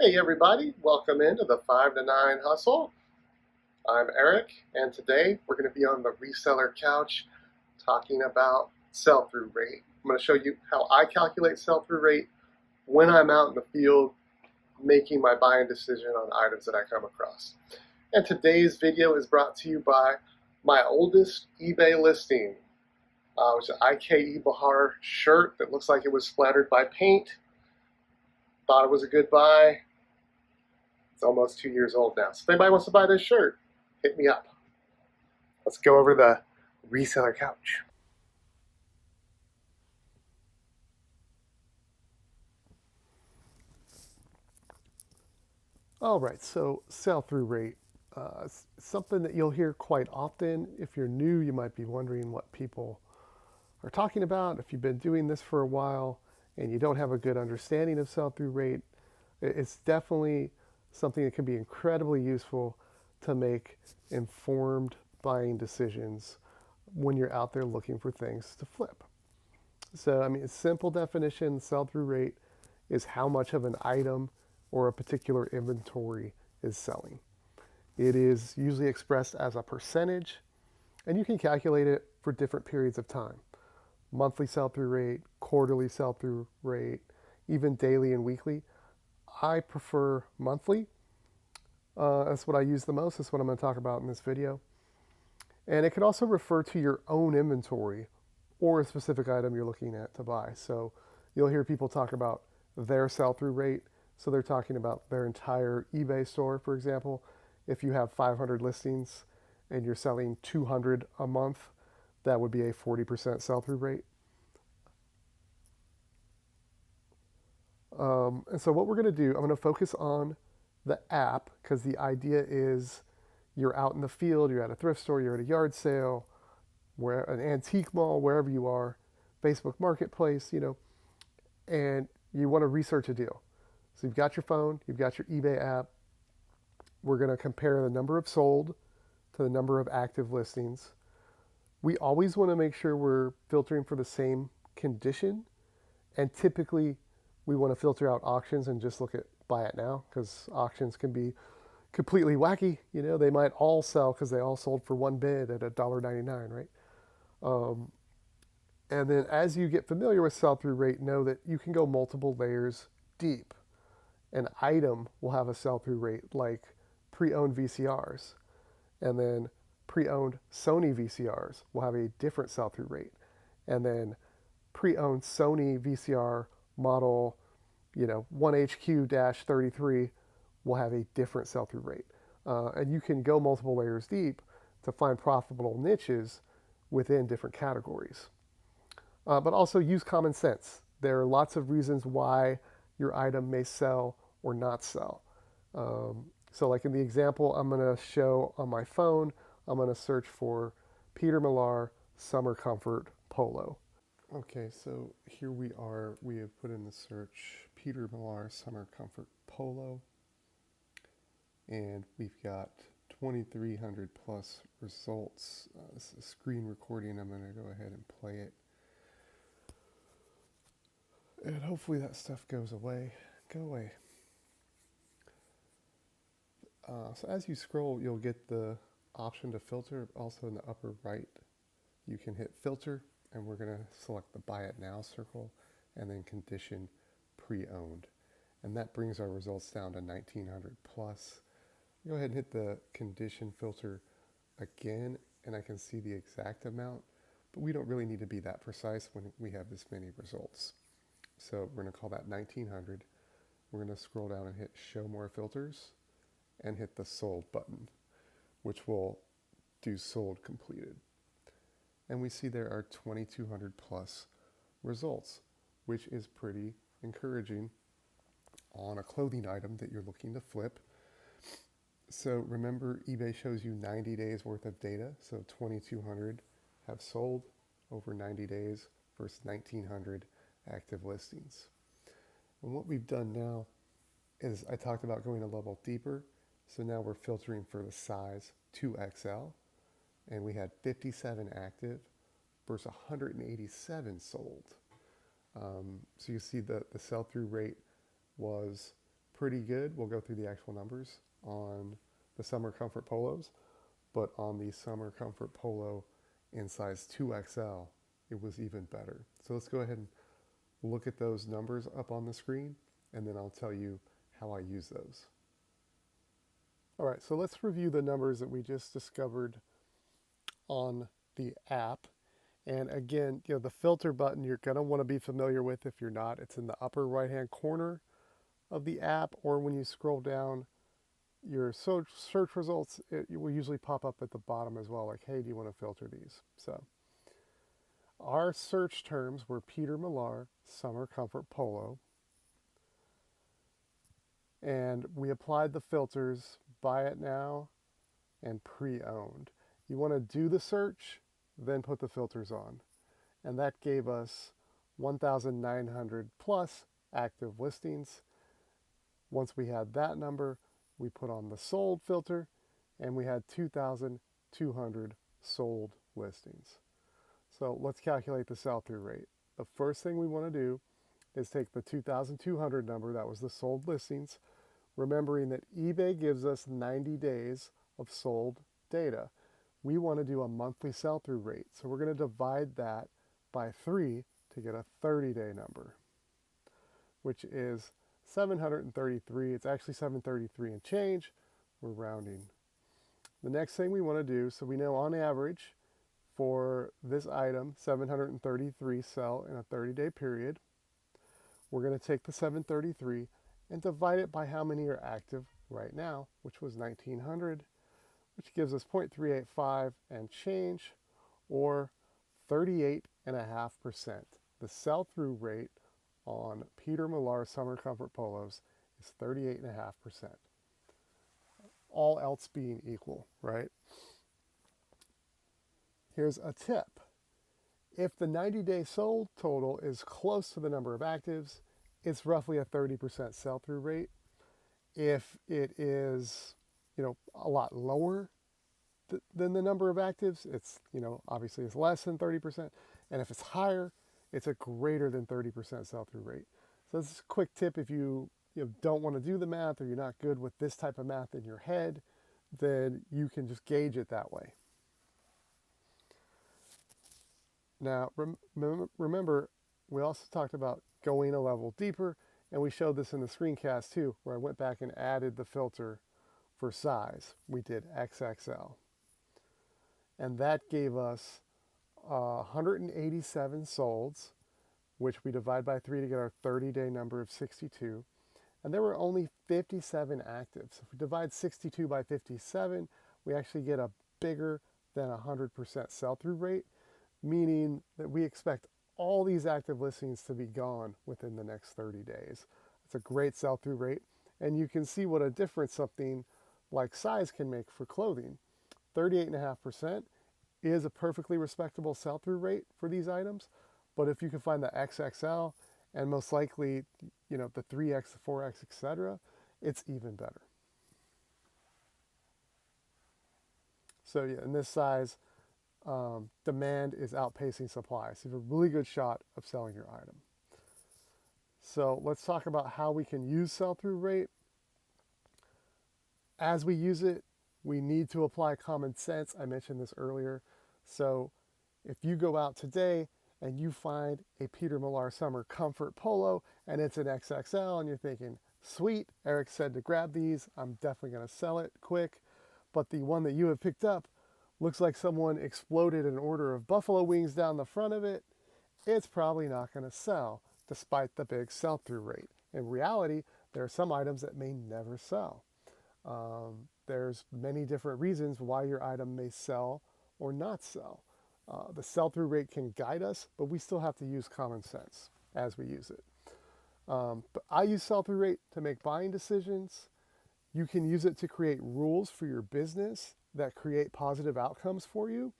Hey everybody, welcome into the 5 to 9 Hustle. I'm Eric, and today we're going to be on the reseller couch talking about sell-through rate. I'm going to show you how I calculate sell-through rate when I'm out in the field making my buying decision on items that I come across. And today's video is brought to you by my oldest eBay listing, which is an IKE Bahar shirt that looks like it was splattered by paint. Thought it was a good buy. It's almost 2 years old now. So if anybody wants to buy this shirt, hit me up. Let's go over the reseller couch. All right, so sell-through rate. Something that you'll hear quite often. If you're new, you might be wondering what people are talking about. If you've been doing this for a while and you don't have a good understanding of sell-through rate, it's definitely something that can be incredibly useful to make informed buying decisions when you're out there looking for things to flip. So, I mean, a simple definition, sell-through rate is how much of an item or a particular inventory is selling. It is usually expressed as a percentage, and you can calculate it for different periods of time. Monthly sell-through rate, quarterly sell-through rate, even daily and weekly. I prefer monthly. That's what I use the most. That's what I'm going to talk about in this video. And it can also refer to your own inventory or a specific item you're looking at to buy. So you'll hear people talk about their sell-through rate. So they're talking about their entire eBay store, for example. If you have 500 listings and you're selling 200 a month, that would be a 40% sell-through rate. And so what we're going to do, I'm going to focus on the app because the idea is you're out in the field, you're at a thrift store, you're at a yard sale, where an antique mall, wherever you are, Facebook Marketplace, and you want to research a deal. So you've got your phone, you've got your eBay app. We're going to compare the number of sold to the number of active listings. We always want to make sure we're filtering for the same condition, and typically we want to filter out auctions and just look at buy it now because auctions can be completely wacky. They might all sell because they all sold for one bid at $1.99, right? Um, and then as you get familiar with sell-through rate, know that you can go multiple layers deep. An item will have a sell-through rate like pre-owned VCRs, and then pre-owned Sony VCRs will have a different sell-through rate, and then pre-owned Sony VCR model, 1HQ-33 will have a different sell-through rate. And you can go multiple layers deep to find profitable niches within different categories. But also use common sense. There are lots of reasons why your item may sell or not sell. So like in the example I'm going to show on my phone, I'm going to search for Peter Millar Summer Comfort Polo. Okay, so here we are. We have put in the search Peter Millar Summer Comfort Polo, and we've got 2,300 plus results. This is a screen recording. I'm going to go ahead and play it. And hopefully that stuff goes away. Go away. So as you scroll, you'll get the option to filter. Also in the upper right, you can hit filter, and we're going to select the buy it now circle, and then condition pre-owned. And that brings our results down to 1,900 plus. Go ahead and hit the condition filter again, and I can see the exact amount, but we don't really need to be that precise when we have this many results. So we're going to call that 1,900. We're going to scroll down and hit show more filters and hit the sold button, which will do sold completed. And we see there are 2,200 plus results, which is pretty encouraging on a clothing item that you're looking to flip. So remember, eBay shows you 90 days worth of data. So 2,200 have sold over 90 days versus 1,900 active listings. And what we've done now is I talked about going a level deeper. So now we're filtering for the size 2XL, and we had 57 active versus 187 sold. So you see the sell-through rate was pretty good. We'll go through the actual numbers on the Summer Comfort Polos, but on the Summer Comfort Polo in size 2XL, it was even better. So let's go ahead and look at those numbers up on the screen, and then I'll tell you how I use those. All right, so let's review the numbers that we just discovered on the app. And again, the filter button you're going to want to be familiar with. If you're not, it's in the upper right-hand corner of the app, or when you scroll down your search results, it will usually pop up at the bottom as well, like, hey, do you want to filter these? So our search terms were Peter Millar Summer Comfort Polo, and we applied the filters buy it now and pre-owned. You want to do the search, then put the filters on, and that gave us 1,900 plus active listings. Once we had that number, we put on the sold filter, and we had 2,200 sold listings. So let's calculate the sell-through rate. The first thing we want to do is take the 2,200 number, that was the sold listings, remembering that eBay gives us 90 days of sold data. We want to do a monthly sell-through rate. So we're going to divide that by 3 to get a 30-day number, which is 733. It's actually 733 and change. We're rounding. The next thing we want to do, so we know on average for this item, 733 sell in a 30-day period. We're going to take the 733 and divide it by how many are active right now, which was 1,900, which gives us 0.385 and change, or 38.5%. The sell-through rate on Peter Millar Summer Comfort Polos is 38.5%. All else being equal, right? Here's a tip. If the 90-day sold total is close to the number of actives, it's roughly a 30% sell-through rate. If it is, a lot lower than the number of actives, it's, obviously it's less than 30%. And if it's higher, it's a greater than 30% sell-through rate. So this is a quick tip. If you don't want to do the math, or you're not good with this type of math in your head, then you can just gauge it that way. Now, remember, we also talked about going a level deeper, and we showed this in the screencast too, where I went back and added the filter for size. We did XXL. And that gave us 187 solds, which we divide by 3 to get our 30-day number of 62. And there were only 57 active. So if we divide 62 by 57, we actually get a bigger than 100% sell-through rate, meaning that we expect all these active listings to be gone within the next 30 days. It's a great sell-through rate, and you can see what a difference something like size can make for clothing. 38.5% is a perfectly respectable sell-through rate for these items, but if you can find the XXL and most likely, the 3X, the 4X, etc., it's even better. So yeah, in this size, demand is outpacing supply. So you have a really good shot of selling your item. So let's talk about how we can use sell-through rate. As we use it, we need to apply common sense. I mentioned this earlier. So if you go out today and you find a Peter Millar Summer Comfort Polo and it's an XXL and you're thinking, sweet, Eric said to grab these, I'm definitely going to sell it quick. But the one that you have picked up looks like someone exploded an order of buffalo wings down the front of it, it's probably not going to sell despite the big sell-through rate. In reality, there are some items that may never sell. There's many different reasons why your item may sell or not sell. The sell-through rate can guide us, but we still have to use common sense as we use it. But I use sell-through rate to make buying decisions. You can use it to create rules for your business that create positive outcomes for you.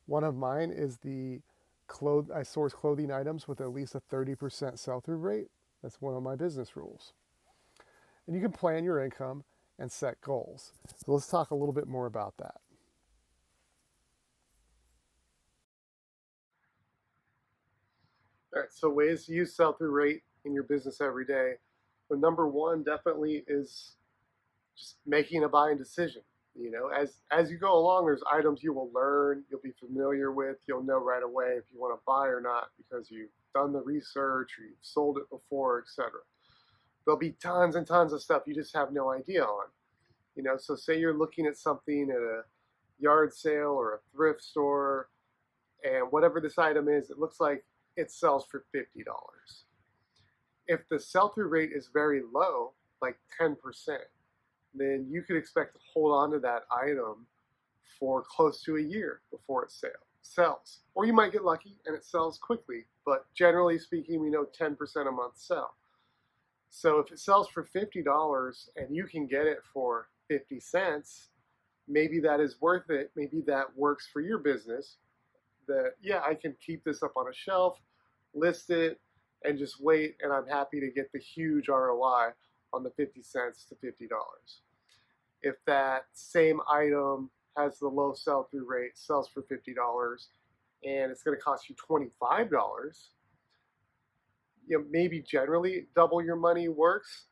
One of mine is I source clothing items with at least a 30% sell-through rate. That's one of my business rules. And you can plan your income and set goals. So let's talk a little bit more about that. All right, so ways to use sell-through rate in your business every day. The number one definitely is just making a buying decision. As you go along, there's items you will learn, you'll be familiar with, you'll know right away if you want to buy or not because you've done the research or you've sold it before, etc. There'll be tons and tons of stuff you just have no idea on. So say you're looking at something at a yard sale or a thrift store, and whatever this item is, it looks like it sells for $50. If the sell-through rate is very low, like 10%, then you could expect to hold on to that item for close to a year before it sells. Or you might get lucky and it sells quickly, but generally speaking, we know 10% a month sell. So if it sells for $50 and you can get it for 50 cents, maybe that is worth it. Maybe that works for your business. That, yeah, I can keep this up on a shelf, list it, and just wait, and I'm happy to get the huge ROI on the 50 cents to $50. If that same item has the low sell-through rate, sells for $50, and it's going to cost you $25, maybe generally double your money works,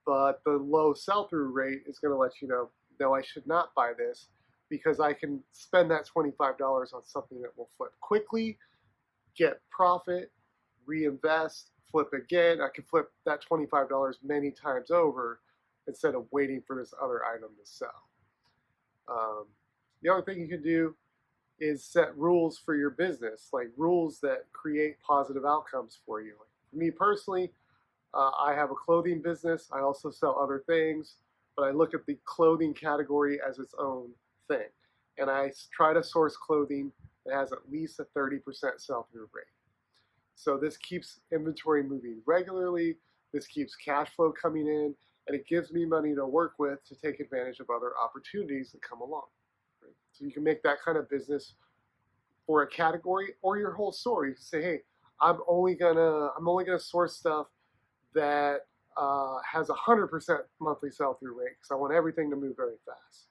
but the low sell-through rate is going to let you know, no, I should not buy this because I can spend that $25 on something that will flip quickly, get profit, reinvest, flip again. I can flip that $25 many times over instead of waiting for this other item to sell. The other thing you can do is set rules for your business, like rules that create positive outcomes for you. For me personally, I have a clothing business. I also sell other things, but I look at the clothing category as its own thing. And I try to source clothing that has at least a 30% sell-through rate. So this keeps inventory moving regularly, this keeps cash flow coming in, and it gives me money to work with to take advantage of other opportunities that come along. Right? So you can make that kind of business for a category or your whole store. You can say, hey, I'm only gonna source stuff that has a 100% monthly sell-through rate because I want everything to move very fast.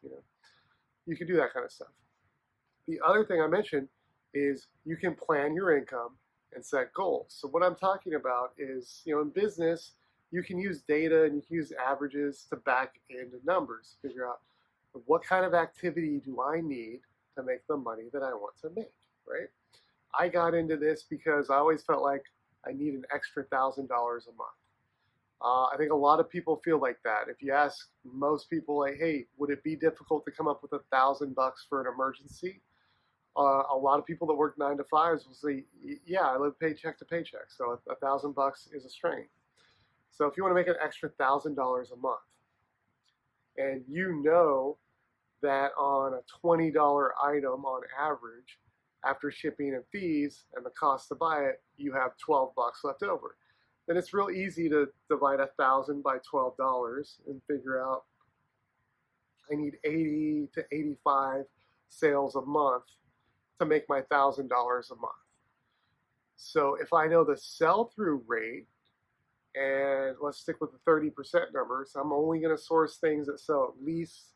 You can do that kind of stuff. The other thing I mentioned is you can plan your income and set goals. So what I'm talking about is, in business, you can use data and you can use averages to back into numbers, figure out what kind of activity do I need to make the money that I want to make, right? I got into this because I always felt like I need an extra $1,000 a month. I think a lot of people feel like that. If you ask most people, like, hey, would it be difficult to come up with $1,000 for an emergency? A lot of people that work 9 to 5s will say, yeah, I live paycheck to paycheck, so $1,000 is a strain. So if you want to make an extra $1,000 a month, and you know that on a $20 item on average, after shipping and fees and the cost to buy it, you have $12 left over. Then it's real easy to divide 1,000 by $12 and figure out I need 80 to 85 sales a month to make my $1,000 a month. So if I know the sell-through rate, and let's stick with the 30% numbers, I'm only going to source things that sell at least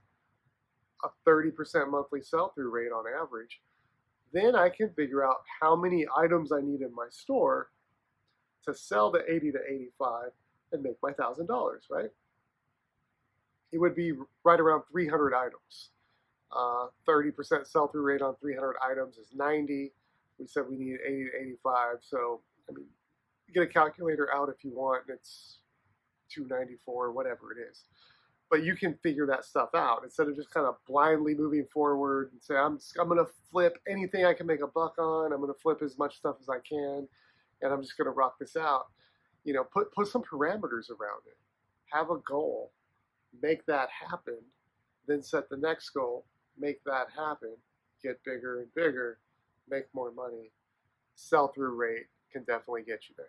a 30% monthly sell-through rate on average, then I can figure out how many items I need in my store to sell the 80 to 85 and make my $1,000, right? It would be right around 300 items. 30% sell-through rate on 300 items is 90. We said we need 80 to 85. So, you get a calculator out if you want. It's 294, whatever it is. But you can figure that stuff out instead of just kind of blindly moving forward and say, I'm going to flip anything I can make a buck on. I'm going to flip as much stuff as I can, and I'm just going to rock this out. Put some parameters around it. Have a goal. Make that happen. Then set the next goal. Make that happen. Get bigger and bigger. Make more money. Sell-through rate can definitely get you there.